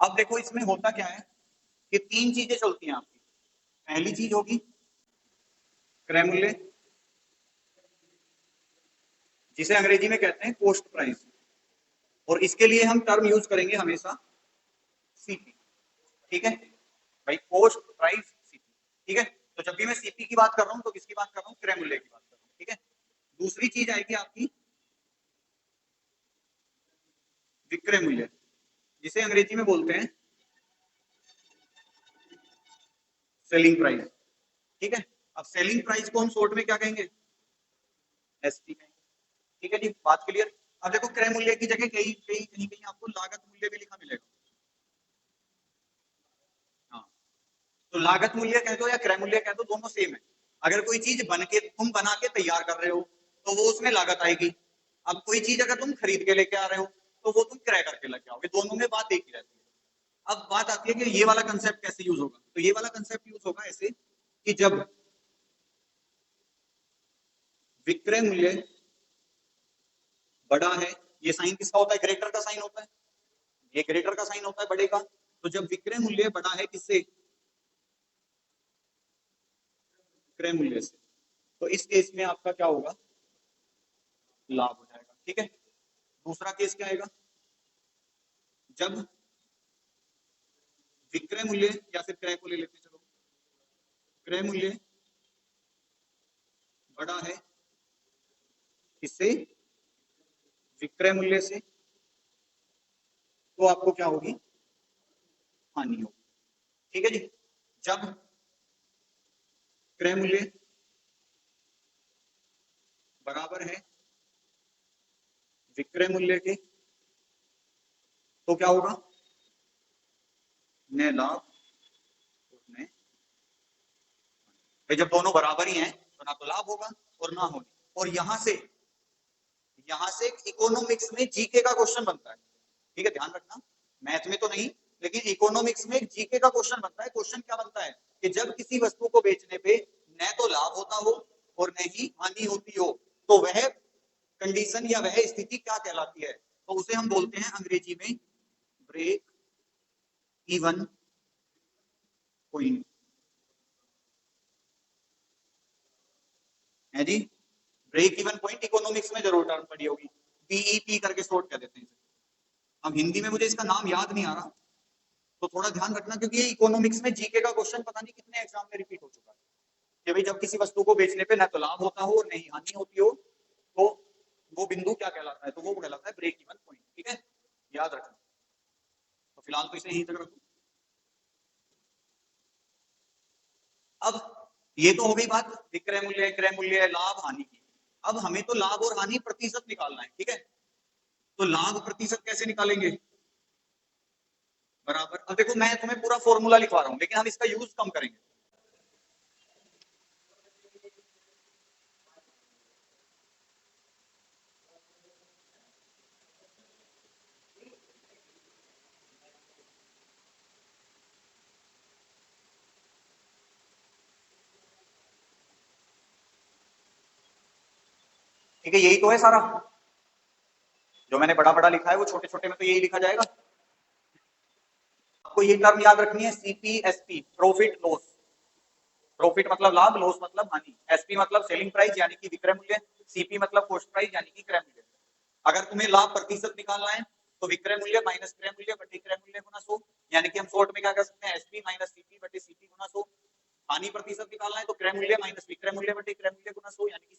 अब देखो इसमें होता क्या है कि तीन चीजें चलती हैं आपकी। पहली चीज होगी क्रय मूल्य, जिसे अंग्रेजी में कहते हैं कॉस्ट प्राइस, और इसके लिए हम टर्म यूज करेंगे हमेशा सीपी। ठीक है भाई, कॉस्ट प्राइस सीपी। ठीक है, तो जब भी मैं सीपी की बात कर रहा हूं तो किसकी बात कर रहा हूं? क्रय मूल्य की बात कर रहा हूं। ठीक है, दूसरी चीज आएगी आपकी विक्रय मूल्य, जिसे अंग्रेजी में बोलते हैं सेलिंग प्राइस। ठीक है, अब सेलिंग प्राइस को हम शॉर्ट में क्या कहेंगे? एसपी कहेंगे। ठीक है जी, बात क्लियर। अब देखो क्रय मूल्य की जगह कहीं कहीं कहीं कहीं आपको लागत मूल्य भी लिखा मिलेगा। हाँ, तो लागत मूल्य कह दो या क्रय मूल्य कह दो, दोनों सेम है। अगर कोई चीज बन के तुम बना के तैयार कर रहे हो तो वो उसमें लागत आएगी। अब कोई चीज अगर तुम खरीद के लेके आ रहे हो तो वो तुम क्रय करके लेके आओगे, दोनों में बात एक ही रहती है। अब बात आती है कि ये वाला कंसेप्ट कैसे यूज होगा। तो ये वाला कंसेप्ट यूज होगा ऐसे कि जब विक्रय मूल्य बड़ा है, ये साइन किसका होता है? ग्रेटर का साइन होता है, ये ग्रेटर का साइन होता है बड़े का। तो जब विक्रय मूल्य बड़ा है किससे? क्रय मूल्य से, तो इस केस में आपका क्या होगा? लाभ हो जाएगा। ठीक है, दूसरा केस क्या आएगा? जब विक्रय मूल्य, या फिर क्रय को ले लेते चलो, क्रय मूल्य बड़ा है किससे? विक्रय मूल्य से, तो आपको क्या होगी? हानि होगी। ठीक है जी, जब क्रय मूल्य बराबर है विक्रय मूल्य के, तो क्या होगा? न लाभ न, जब दोनों बराबर ही हैं तो ना तो लाभ होगा और ना होगी। और यहां से इकोनॉमिक्स में जीके का क्वेश्चन बनता है। ठीक है, ध्यान रखना, मैथ में तो नहीं, लेकिन इकोनॉमिक्स में जीके का क्वेश्चन बनता है। क्वेश्चन क्या बनता है कि जब किसी वस्तु को बेचने पे न तो लाभ होता हो और न ही हानि होती हो, तो वह कंडीशन या वह स्थिति क्या कहलाती है? तो उसे हम बोलते हैं अंग्रेजी में ब्रेक इवन पॉइंट। है जी, ब्रेक इवन पॉइंट इकोनॉमिक्स में जरूर टर्म पड़ी होगी, बीईपी करके शॉर्ट कर देते हैं इसे। अब हिंदी में मुझे इसका नाम याद नहीं आ रहा, तो थोड़ा ध्यान रखना, क्योंकि ये इकोनॉमिक्स में जीके का क्वेश्चन पता नहीं कितने एग्जाम में रिपीट हो चुका है कि भाई जब किसी वस्तु को बेचने पे ना तो लाभ होता हो और नहीं हानि होती हो, तो वो बिंदु क्या कहलाता है? तो वो कहलाता है ब्रेक इवन पॉइंट। ठीक है, याद रखना। तो फिलहाल तो इसे यहीं तक रखो। अब ये तो हो गई बात विक्रय मूल्य, क्रय मूल्य, लाभ हानि की। अब हमें तो लाभ और हानि प्रतिशत निकालना है। ठीक है, तो लाभ प्रतिशत कैसे निकालेंगे? बराबर, अब देखो मैं तुम्हें पूरा फॉर्मूला लिखवा रहा हूं, लेकिन हम इसका यूज कम करेंगे। ठीक है, यही तो है सारा जो मैंने बड़ा बड़ा लिखा है, वो छोटे छोटे में तो यही लिखा जाएगा। आपको ये टर्म याद रखनी है, सीपीएसपी, प्रॉफिट लॉस। प्रॉफिट मतलब लाभ, लॉस मतलब हानि, एसपी मतलब सेलिंग प्राइस यानी कि विक्रय मूल्य, सीपी मतलब कॉस्ट प्राइस यानी कि क्रय मूल्य। अगर तुम्हें लाभ प्रतिशत निकालना है तो विक्रय मूल्य माइनस क्रय मूल्य बटे क्रय मूल्य गुना 100, यानी कि हम शॉर्ट में क्या कर सकते हैं? एसपी माइनस सीपी बटे सीपी गुना 100। हानि प्रतिशत निकालना है तो क्रय मूल्य माइनस विक्रय मूल्य बटे क्रय मूल्य गुना 100, यानी कि